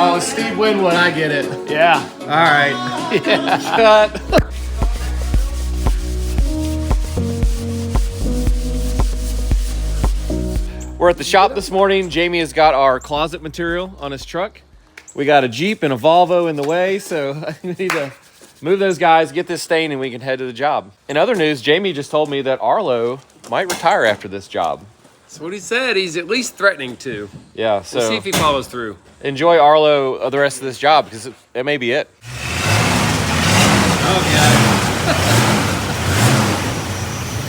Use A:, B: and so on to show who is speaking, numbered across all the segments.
A: Oh, Steve Winwood, I get it.
B: Yeah.
A: All right.
B: Yeah.
A: Cut. We're at the shop this morning. Jamie has got our closet material on his truck. We got a Jeep and a Volvo in the way, so we need to move those guys, get this stain, and we can head to the job. In other news, Jamie just told me that Arlo might retire after this job.
B: That's what he said. He's at least threatening to.
A: Yeah, so
B: We'll see if he follows through.
A: enjoy Arlo the rest of this job because it may be it.
B: Oh,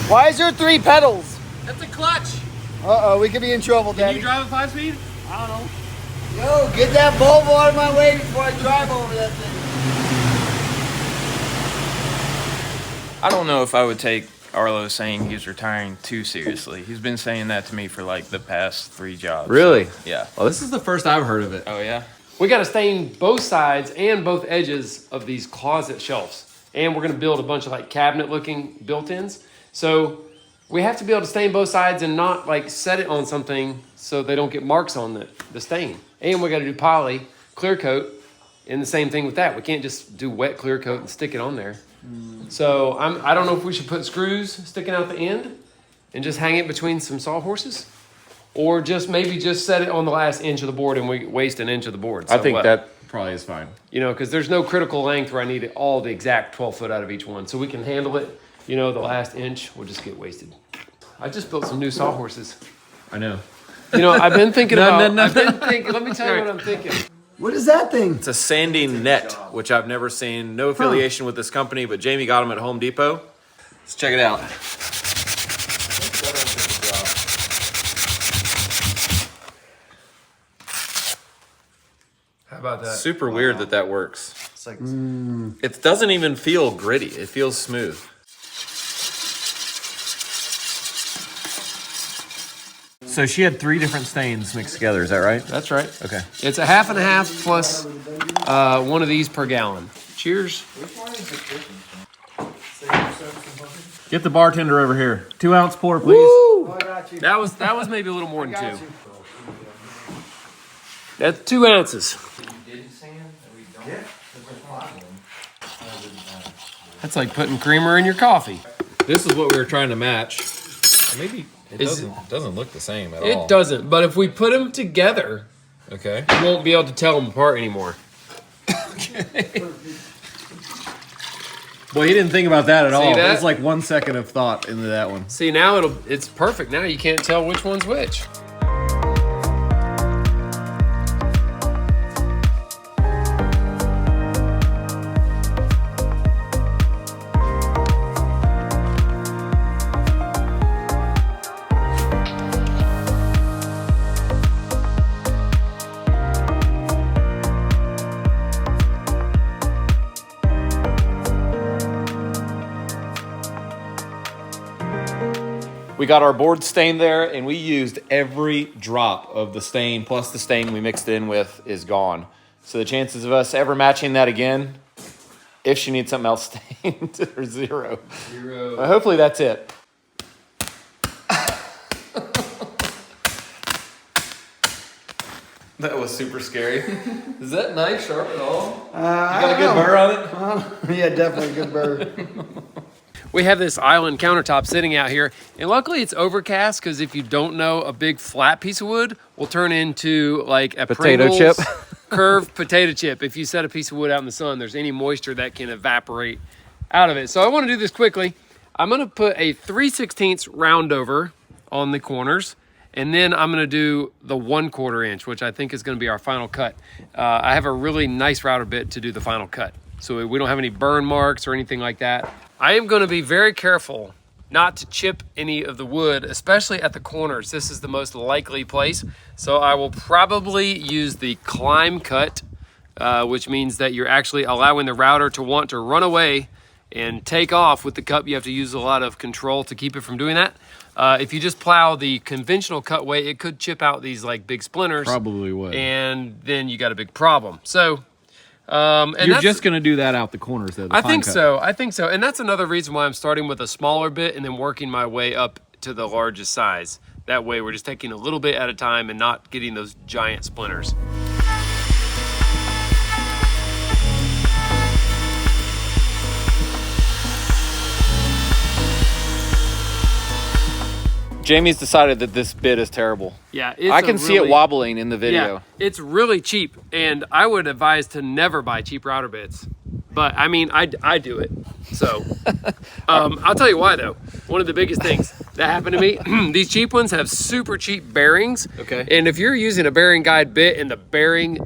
C: Why is there 3 pedals?
B: yeah. That's a clutch.
C: Uh-oh, we could be in trouble,
B: Can
C: Daddy.
B: you drive a 5-speed?
C: I don't know. Yo, get that Volvo out of my way before I drive over that thing.
D: I don't know if I would take Arlo saying he's retiring too seriously. He's been saying that to me for like the past 3 jobs.
A: Really?
D: So, yeah.
A: Well, this is the first I've heard of it.
D: Oh, yeah?
B: We got to stain both sides and both edges of these closet shelves. And we're going to build a bunch of like cabinet looking built-ins. So we have to be able to stain both sides and not like set it on something so they don't get marks on the stain. And we got to do poly, clear coat, and the same thing with that. We can't just do wet clear coat and stick it on there. So I don't know if we should put screws sticking out the end and just hang it between some sawhorses, or just maybe just set it on the last inch of the board and we waste an inch of the board.
A: I
B: So
A: think
B: what?
A: that probably is fine.
B: You know, because there's no critical length where I need all the exact 12 foot out of each one. So we can handle it. You know, the last inch will just get wasted. I just built some new sawhorses.
A: I know.
B: You know, I've been thinking about,
A: no.
B: I've been thinking, let me tell you what I'm thinking.
C: What is that thing?
A: It's a sanding net, which I've never seen. No affiliation with this company, but Jamie got them at Home Depot. Let's check it out.
B: How about that?
A: Super weird that works.
C: It's like,
A: It doesn't even feel gritty. It feels smooth. So she had 3 different stains mixed together. Is that right?
B: That's right.
A: Okay.
B: It's a half and a half plus one of these per gallon. Cheers.
A: Get the bartender over here. 2 ounce pour, please.
C: oh, I got you.
B: That was maybe a little more than
C: Got
B: 2.
C: you.
B: That's 2 ounces. That's like putting creamer in your coffee.
A: This is what we were trying to match. Maybe it
B: Is-
A: doesn't look the same at all.
B: It doesn't, but if we put them together,
A: Okay.
B: you won't be able to tell them apart anymore.
A: Boy, you didn't think about that at all.
B: that?
A: It was like 1 second of thought into that one.
B: See, now it's perfect. Now you can't tell which one's which.
A: We got our board stained there, and we used every drop of the stain, plus the stain we mixed in with is gone. So the chances of us ever matching that again, if she needs something else stained, are 0. But hopefully that's it. That was super scary.
B: Is that knife sharp at all?
A: You got a good burr on it?
C: Yeah, definitely a good bird.
B: We have this island countertop sitting out here, and luckily it's overcast because if you don't know, a big flat piece of wood will turn into like a
A: Potato
B: Pringles
A: chip.
B: curved potato chip. If you set a piece of wood out in the sun, there's any moisture that can evaporate out of it. So I want to do this quickly. I'm going to put a 3/16 round over on the corners, and then I'm going to do the 1/4 inch, which I think is going to be our final cut. I have a really nice router bit to do the final cut, so we don't have any burn marks or anything like that. I am going to be very careful not to chip any of the wood, especially at the corners. This is the most likely place. So I will probably use the climb cut, which means that you're actually allowing the router to want to run away and take off with the cup. You have to use a lot of control to keep it from doing that. If you just plow the conventional cut way, it could chip out these like big splinters.
A: Probably would.
B: And then you got a big problem. So, and
A: You're
B: that's-
A: just going to do that out the corners, though.
B: I think so. I think so. And that's another reason why I'm starting with a smaller bit and then working my way up to the largest size. That way we're just taking a little bit at a time and not getting those giant splinters.
A: Jamie's decided that this bit is terrible.
B: Yeah,
A: I can see it wobbling in the video.
B: Yeah, it's really cheap, and I would advise to never buy cheap router bits. But I mean, I do it. So I'll tell you why though. One of the biggest things that happened to me, these cheap ones have super cheap bearings.
A: Okay.
B: And if you're using a bearing guide bit and the bearing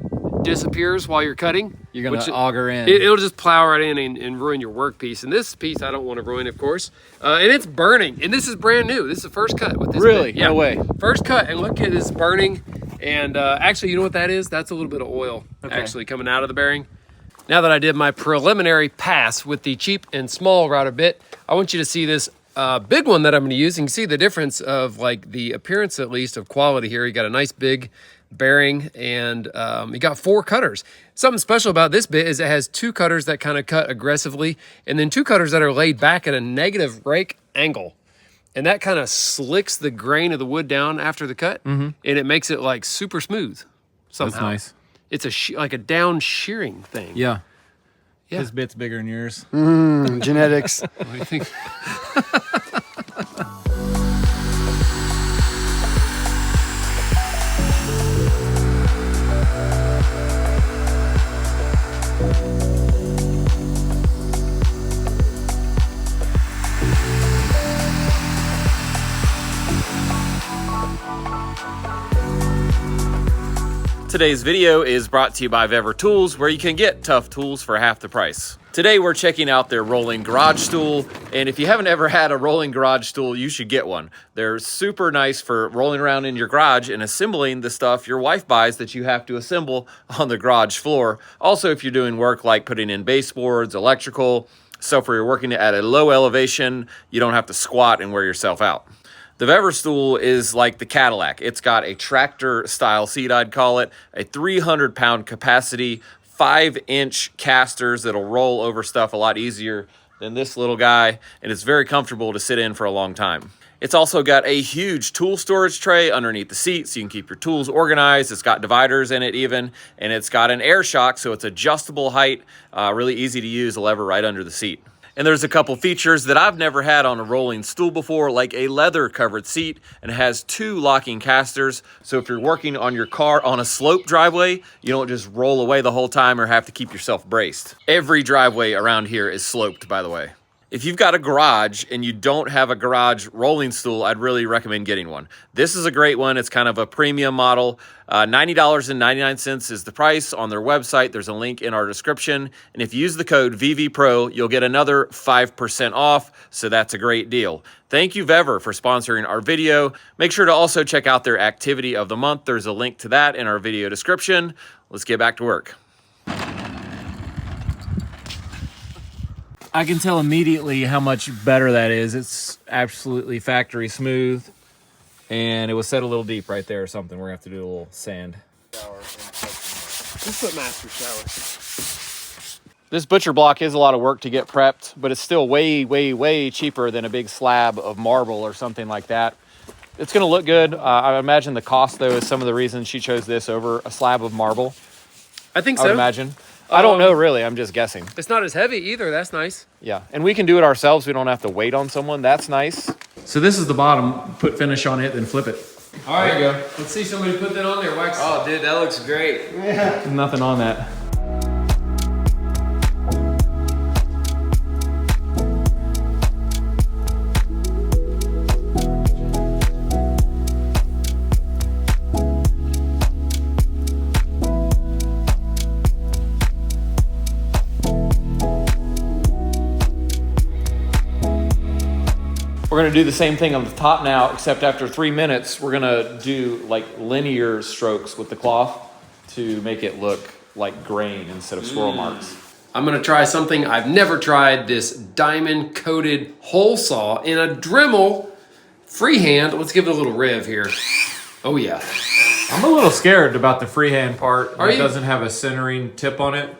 B: disappears while you're cutting,
A: You're gonna auger in.
B: It'll just plow right in and ruin your work piece. And this piece I don't want to ruin, of course. And it's burning. And this is brand new. This is the first cut with this
A: Really?
B: bit. Yeah.
A: No way.
B: First cut, and look at this burning. And actually, you know what that is? That's a little bit of oil actually coming out of the bearing. Now that I did my preliminary pass with the cheap and small router bit, I want you to see this big one that I'm going to use. You can see the difference of like the appearance, at least, of quality here. You got a nice big bearing, and you got 4 cutters. Something special about this bit is it has 2 cutters that kind of cut aggressively, and then 2 cutters that are laid back at a negative rake angle. And that kind of slicks the grain of the wood down after the cut, and it makes it like super smooth somehow.
A: That's nice.
B: It's like a down shearing thing.
A: Yeah.
B: Yeah.
A: His bit's bigger than yours.
C: Genetics.
B: What do you think?
A: Today's video is brought to you by Vevor Tools, where you can get tough tools for half the price. Today we're checking out their rolling garage stool, and if you haven't ever had a rolling garage stool, you should get one. They're super nice for rolling around in your garage and assembling the stuff your wife buys that you have to assemble on the garage floor. Also, if you're doing work like putting in baseboards, electrical, stuff where you're working at a low elevation, you don't have to squat and wear yourself out. The Vevor stool is like the Cadillac. It's got a tractor style seat, I'd call it, a 300-pound capacity, 5-inch casters that'll roll over stuff a lot easier than this little guy, and it's very comfortable to sit in for a long time. It's also got a huge tool storage tray underneath the seat so you can keep your tools organized. It's got dividers in it even, and it's got an air shock so it's adjustable height, really easy to use, a lever right under the seat. And there's a couple features that I've never had on a rolling stool before, like a leather covered seat, and it has 2 locking casters. So if you're working on your car on a slope driveway, you don't just roll away the whole time or have to keep yourself braced. Every driveway around here is sloped, by the way. If you've got a garage and you don't have a garage rolling stool, I'd really recommend getting one. This is a great one. It's kind of a premium model. $90.99 is the price on their website. There's a link in our description. And if you use the code VVPRO, you'll get another 5% off. So that's a great deal. Thank you, Vevor, for sponsoring our video. Make sure to also check out their activity of the month. There's a link to that in our video description. Let's get back to work. I can tell immediately how much better that is. It's absolutely factory smooth, and it was set a little deep right there or something. We're gonna have to do a little sand.
B: Let's put master shower.
A: This butcher block is a lot of work to get prepped, but it's still way, way, way cheaper than a big slab of marble or something like that. It's gonna look good. I imagine the cost, though, is some of the reasons she chose this over a slab of marble.
B: I think
A: I
B: so.
A: would imagine. I don't know, really. I'm just guessing.
B: It's not as heavy either. That's nice.
A: Yeah, and we can do it ourselves. We don't have to wait on someone. That's nice. So this is the bottom. Put finish on it, then flip it.
B: All right,
A: there you go.
B: Let's see somebody put that on there. Wax.
D: Oh, dude, that looks great.
C: Yeah.
A: Nothing on that. We're gonna do the same thing on the top now, except after 3 minutes, we're gonna do like linear strokes with the cloth to make it look like grain instead of swirl marks.
B: I'm gonna try something I've never tried, this diamond coated hole saw in a Dremel freehand. Let's give it a little rev here. Oh yeah.
A: I'm a little scared about the freehand part.
B: Are
A: It
B: you?
A: doesn't have a centering tip on it.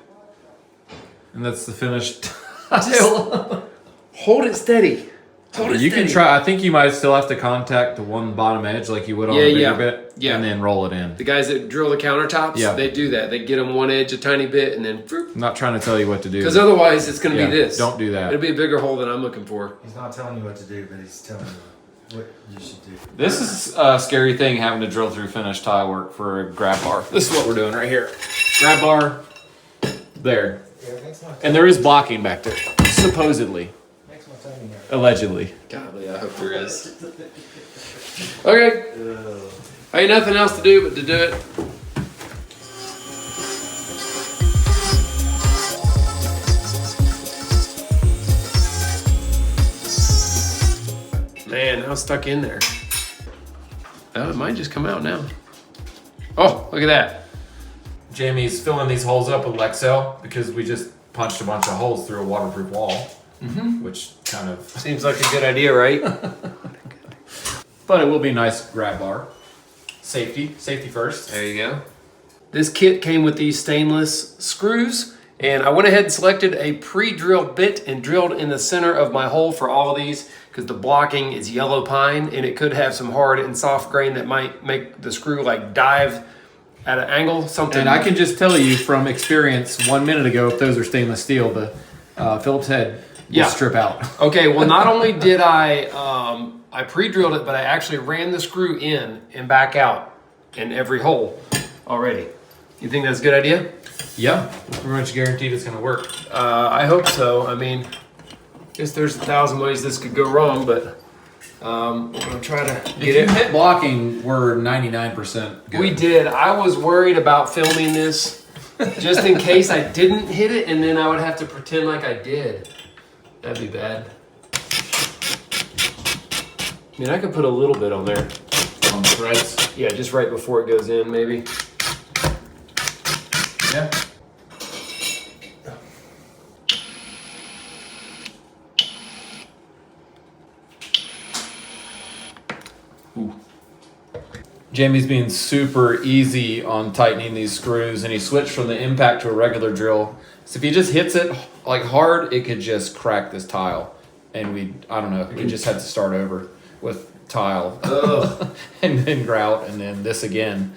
A: And that's the finished.
B: Hold it steady. Hold it
A: You
B: steady.
A: can try. I think you might still have to contact the one bottom edge like you would on a bigger bit.
B: Yeah.
A: And then roll it in.
B: The guys that drill the countertops,
A: Yeah.
B: they do that. They get them one edge a tiny bit and then,
A: I'm not trying to tell you what to do.
B: because otherwise it's gonna
A: Yeah,
B: be this.
A: don't do that.
B: It'll be a bigger hole than I'm looking for.
C: He's not telling you what to do, but he's telling you what you should do.
A: This is a scary thing, having to drill through finished tile work for a grab bar. This is what we're doing right here. Grab bar, there. And there is blocking back there, supposedly. Allegedly.
B: Golly, I hope there is. Okay. Ain't nothing else to do but to do it. Man, now it's stuck in there. Oh, it might just come out now. Oh, look at that.
A: Jamie's filling these holes up with Lexel because we just punched a bunch of holes through a waterproof wall, which kind of
B: Seems like a good idea, right?
A: But it will be a nice grab bar. Safety first.
B: There you go. This kit came with these stainless screws, and I went ahead and selected a pre-drilled bit and drilled in the center of my hole for all of these because the blocking is yellow pine and it could have some hard and soft grain that might make the screw like dive at an angle, something.
A: And I can just tell you from experience 1 minute ago, if those are stainless steel, the Phillips head will strip out.
B: Okay, well not only did I pre-drilled it, but I actually ran the screw in and back out in every hole already. You think that's a good idea?
A: Yeah, pretty much guaranteed it's gonna work.
B: I hope so. I mean, I guess there's 1,000 ways this could go wrong, but I'm gonna try to get
A: If you hit blocking, we're 99% good.
B: We did. I was worried about filming this just in case I didn't hit it, and then I would have to pretend like I did. That'd be bad. I mean, I could put a little bit on there.
A: On the threads.
B: Yeah, just right before it goes in, maybe.
A: Yeah. Ooh. Jamie's being super easy on tightening these screws, and he switched from the impact to a regular drill. So if he just hits it like hard, it could just crack this tile. And I don't know, we just had to start over with tile and then grout and then this again.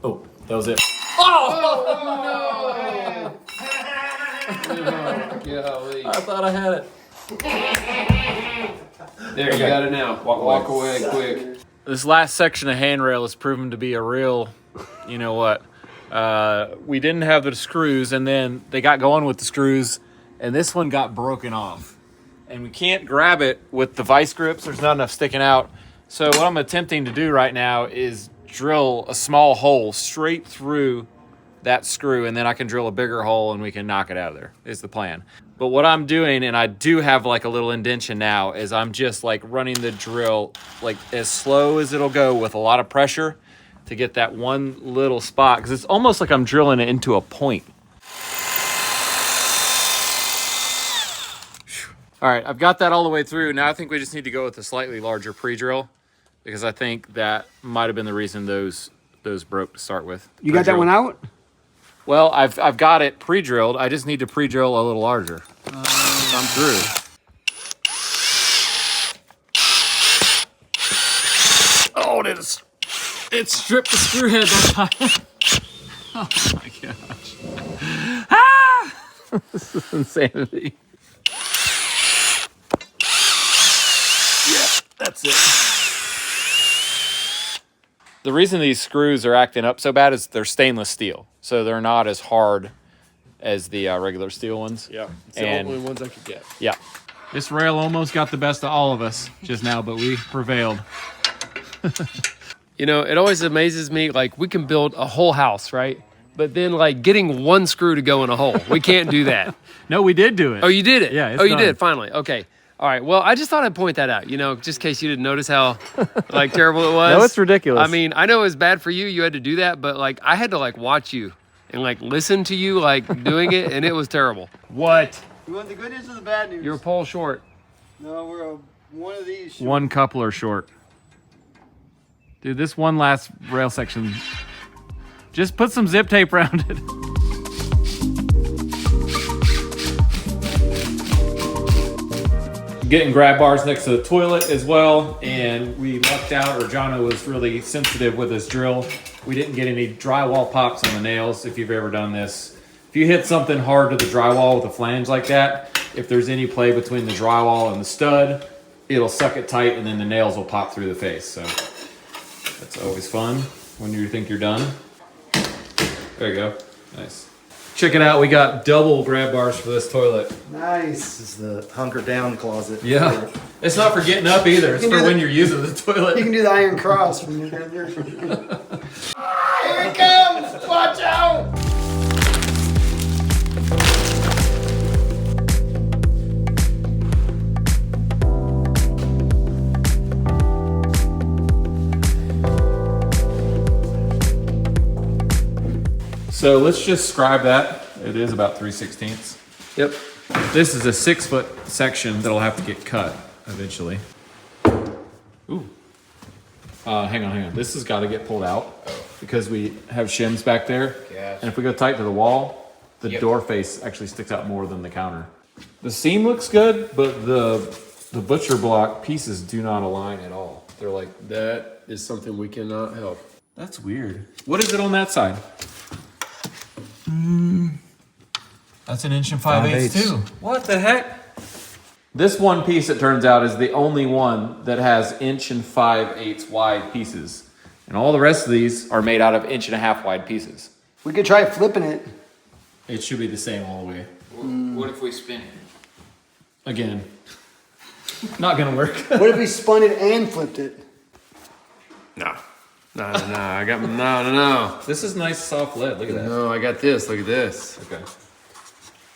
A: Oh, that was it.
B: Oh, no! Golly.
A: I thought I had it.
B: There, you got it now. Walk away quick.
A: This last section of handrail has proven to be a real, you know what? We didn't have the screws, and then they got going with the screws, and this one got broken off. And we can't grab it with the vice grips. There's not enough sticking out. So what I'm attempting to do right now is drill a small hole straight through that screw, and then I can drill a bigger hole and we can knock it out of there, is the plan. But what I'm doing, and I do have like a little indentation now, is I'm just like running the drill like as slow as it'll go with a lot of pressure to get that one little spot, because it's almost like I'm drilling it into a point. All right, I've got that all the way through. Now I think we just need to go with a slightly larger pre-drill, because I think that might have been the reason those broke to start with.
C: You got that one out?
A: Well, I've got it pre-drilled. I just need to pre-drill a little larger. I'm through. Oh, it stripped the screw head that time. Oh my gosh. Ah! This is insanity. Yeah, that's it. The reason these screws are acting up so bad is they're stainless steel. So they're not as hard as the regular steel ones.
B: Yeah, it's the only ones I could get.
A: Yeah. This rail almost got the best of all of us just now, but we prevailed.
B: You know, it always amazes me, like, we can build a whole house, right? But then, like, getting one screw to go in a hole, we can't do that.
A: No, we did do it.
B: Oh, you did it?
A: Yeah, it's
B: you
A: done.
B: did, finally. Okay. All right, well, I just thought I'd point that out, you know, just in case you didn't notice how, like, terrible it was.
A: No, it's ridiculous.
B: I mean, I know it was bad for you. You had to do that, but, like, I had to, like, watch you and, like, listen to you, like, doing it, and it was terrible. What?
C: You want the good news or the bad news?
B: You're a pole short.
C: No, we're one of these. Short.
A: One coupler short. Dude, this one last rail section, just put some zip tape around it. Getting grab bars next to the toilet as well, and we lucked out, or Jono was really sensitive with his drill. We didn't get any drywall pops on the nails. If you've ever done this, if you hit something hard to the drywall with a flange like that, if there's any play between the drywall and the stud, it'll suck it tight and then the nails will pop through the face. So that's always fun when you think you're done. There you go. Nice. Check it out. We got double grab bars for this toilet.
C: Nice. This is the hunker down closet.
A: Yeah. It's not for getting up either. It's for when you're using the toilet.
C: You can do the iron cross when you're down there. Here it comes! Watch out!
A: So let's just scribe that. It is about 3/16.
B: Yep.
A: This is a 6-foot section that'll have to get cut eventually. Ooh. Hang on. This has got to get pulled out because we have shims back there. And if we go tight to the wall, the door face actually sticks out more than the counter. The seam looks good, but the butcher block pieces do not align at all. They're like,
B: That is something we cannot help.
A: that's weird. What is it on that side? That's 1 5/8
C: 5/8
A: too. What the heck? This one piece, it turns out, is the only one that has 1 5/8 wide pieces. And all the rest of these are made out of 1.5 wide pieces.
C: We could try flipping it.
A: It should be the same all the way.
D: What if we spin it?
A: Again, not gonna work.
C: What if we spun it and flipped it?
B: No. I got no.
A: This is nice soft lead. Look at that.
B: No, I got this. Look at this.
A: Okay.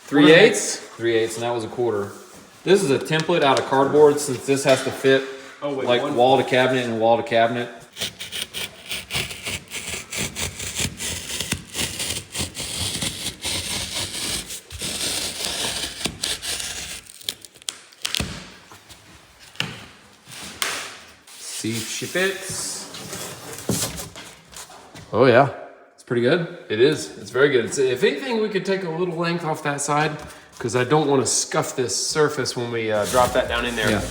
B: 3/8.
A: 3/8, and that was a quarter. This is a template out of cardboard since this has to fit like wall to cabinet and wall to cabinet. See if she fits.
B: Oh yeah.
A: It's pretty good.
B: It is. It's very good. If anything, we could take a little length off that side because I don't want to scuff this surface when we drop that down in there.
A: Yeah.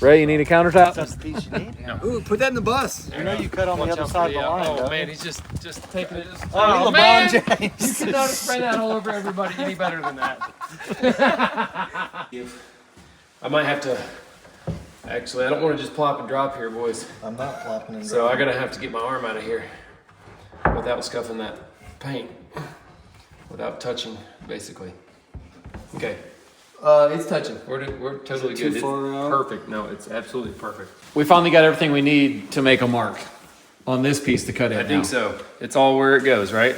A: Ray, you need a countertop?
C: That's the piece you need. No. Ooh, put that in the bus. You know you cut on the other side of the line.
B: Oh man, he's just taking it.
C: Oh,
B: man,
C: LeBron James.
B: you cannot spray that all over everybody any better than that. I might have to. Actually, I don't want to just plop and drop here, boys.
C: I'm not plopping in.
B: So I'm gonna have to get my arm out of here without scuffing that paint, without touching, basically. Okay. It's touching. We're totally good. It's perfect. No, it's absolutely perfect.
A: We finally got everything we need to make a mark on this piece to cut in.
B: I think so. It's all where it goes, right?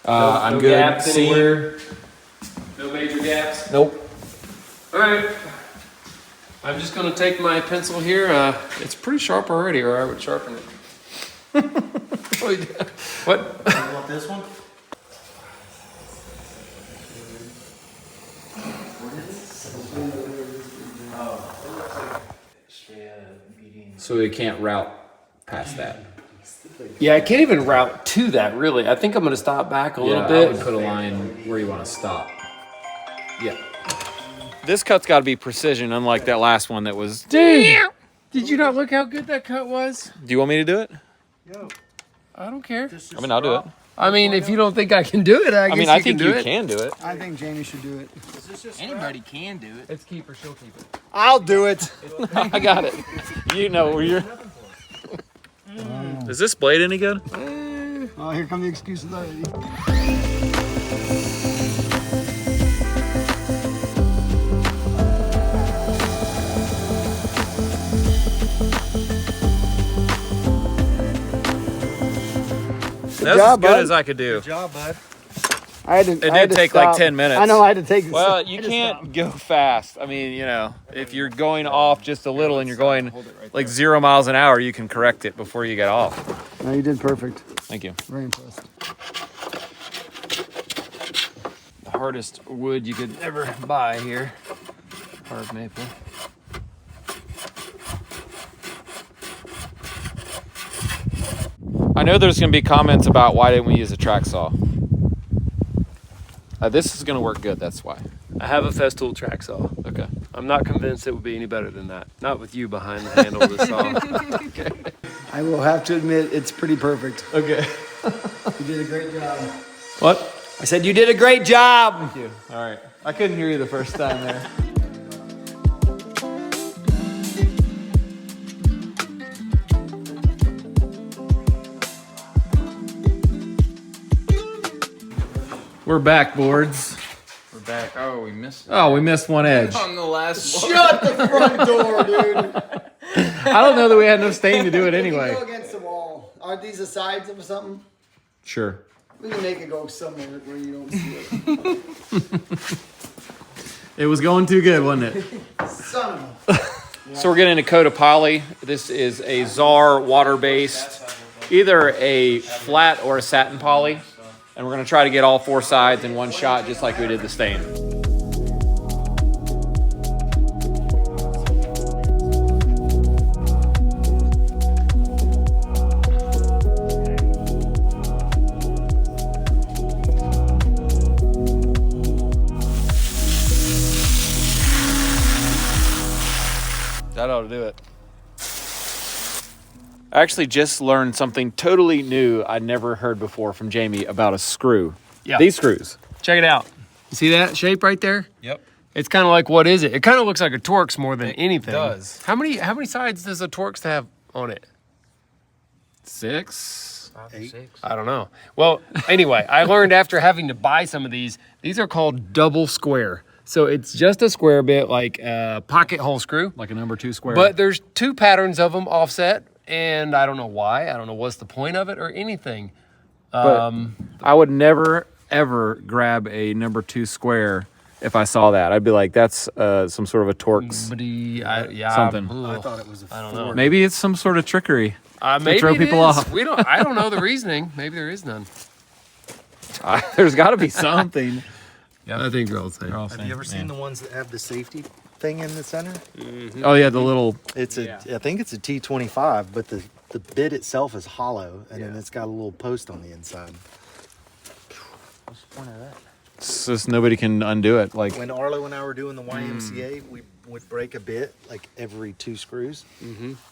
A: I'm
B: no
A: good.
B: gaps
A: See
B: anywhere. No major gaps.
A: Nope.
B: All right. I'm just gonna take my pencil here. It's pretty sharp already, or I would sharpen it. What?
C: You want this one?
A: So we can't route past that.
B: Yeah, I can't even route to that, really. I think I'm gonna stop back a little
A: I
B: bit.
A: would put a line where you want to stop. Yeah. This cut's got to be precision, unlike that last one that was.
B: Dude, did you not look how good that cut was?
A: Do you want me to do it?
C: Yo,
B: I don't care.
A: I mean, I'll do it.
B: I mean, if you don't think I can do it, I guess
A: I think
B: you
A: you can do it.
C: I think Jamie should do it.
D: Anybody can do it.
B: It's keep or she'll keep it.
C: I'll do it.
A: I got it. You know where you're. Is this blade any good?
C: Oh, here come the excuses already.
A: That's
C: job,
A: as good
C: bud.
A: as I could do.
C: Good job, bud.
A: It did take like 10 minutes.
C: I know, I had to take.
A: Well, you can't go fast. I mean, you know, if you're going off just a little and you're going like 0 miles an hour, you can correct it before you get off.
C: No, you did perfect.
A: Thank you.
C: Very impressed.
B: The hardest wood you could ever buy here. Hard maple.
A: I know there's going to be comments about why didn't we use a track saw. This is going to work good, that's why.
B: I have a Festool track saw.
A: Okay.
B: I'm not convinced it would be any better than that. Not with you behind the handle of the saw.
C: I will have to admit, it's pretty perfect.
A: Okay.
C: You did a great job.
A: What?
C: I said you did a great job.
A: Thank you. All right. I couldn't hear you the first time there. We're back, boards.
D: We're back. Oh, we missed it.
A: Oh, we missed one edge.
D: On the last one.
C: Shut the front door, dude.
A: I don't know that we had enough stain to do it
C: We
A: anyway.
C: can go against the wall. Aren't these the sides of something?
A: Sure.
C: We can make it go somewhere where you don't see it.
A: It was going too good, wasn't it?
C: Son of a...
A: So we're getting a coat of poly. This is a Czar water-based, either a flat or a satin poly. And we're gonna try to get all 4 sides in one shot, just like we did the stain. That ought to do it. I actually just learned something totally new I'd never heard before from Jamie about a screw.
B: Yeah.
A: These screws.
B: Check it out. You see that shape right there?
D: Yep.
B: It's kind of like, what is it? It kind of looks like a Torx more than anything.
D: does.
B: How many sides does a Torx have on it?
A: 6?
D: 8.
B: I don't know. Well, anyway, I learned after having to buy some of these are called double square. So it's just a square bit like a pocket hole screw.
A: Like a number 2 square.
B: But there's 2 patterns of them offset, and I don't know why. I don't know what's the point of it or anything.
A: But I would never, ever grab a number 2 square if I saw that. I'd be like, that's some sort of a Torx. Something.
C: I thought it was a
B: I don't know.
A: Maybe it's some sort of trickery.
B: Maybe
A: throw
B: it
A: people
B: is.
A: off.
B: I don't know the reasoning. Maybe there is none.
A: There's got to be something.
B: I think they're all the same.
E: Have you ever seen the ones that have the safety thing in the center?
A: Oh yeah, the little.
E: It's I think it's a T25, but the bit itself is hollow, and then it's got a little post on the inside.
D: What's the point of that?
A: It's just nobody can undo it. Like
E: When Arlo and I were doing the YMCA, we would break a bit like every 2 screws.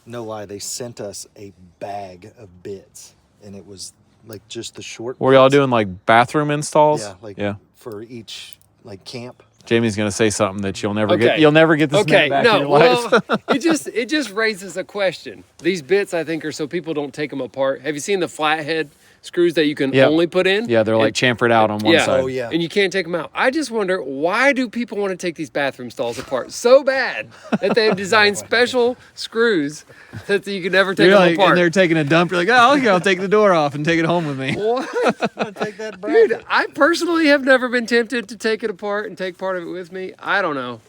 E: No lie, they sent us a bag of bits, and it was like just the short.
A: were y'all
E: bits.
A: doing like bathroom installs?
E: Yeah, like for each like camp.
A: Jamie's gonna say something that you'll never
B: Okay.
A: get. You'll never get this man back in your life.
B: well, it just raises a question. These bits, I think, are so people don't take them apart. Have you seen the flathead screws that you can
A: Yep.
B: only put in?
A: Yeah, they're like chamfered out on one
B: Yeah.
A: side.
E: Oh yeah.
B: And you can't take them out. I just wonder, why do people want to take these bathroom stalls apart so bad that they have designed special screws that you can never take
A: You're
B: them
A: like,
B: apart?
A: and they're taking a dump. You're like, oh, here, I'll take the door off and take it home with me.
B: What?
E: Take that bracket.
B: Dude, I personally have never been tempted to take it apart and take part of it with me. I don't know.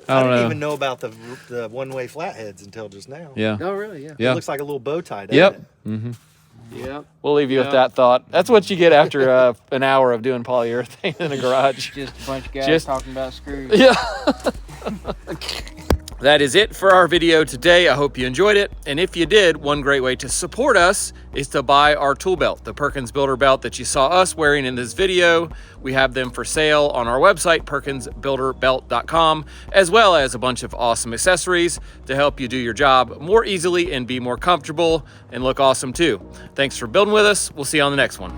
A: I don't
E: didn't
A: know.
E: even know about the one-way flatheads until just now.
A: Yeah.
B: No, really, yeah.
A: Yeah.
E: It looks like a little bow tie. Doesn't
A: Yep.
E: it?
B: Yeah.
A: We'll leave you with
B: Yeah.
A: that thought. That's what you get after an hour of doing polyurethane in a garage.
D: Just a bunch of guys
A: Just-
D: talking about screws.
A: Yeah. That is it for our video today. I hope you enjoyed it. And if you did, one great way to support us is to buy our tool belt, the Perkins Builder Belt that you saw us wearing in this video. We have them for sale on our website, perkinsbuilderbelt.com, as well as a bunch of awesome accessories to help you do your job more easily and be more comfortable and look awesome too. Thanks for building with us. We'll see you on the next one.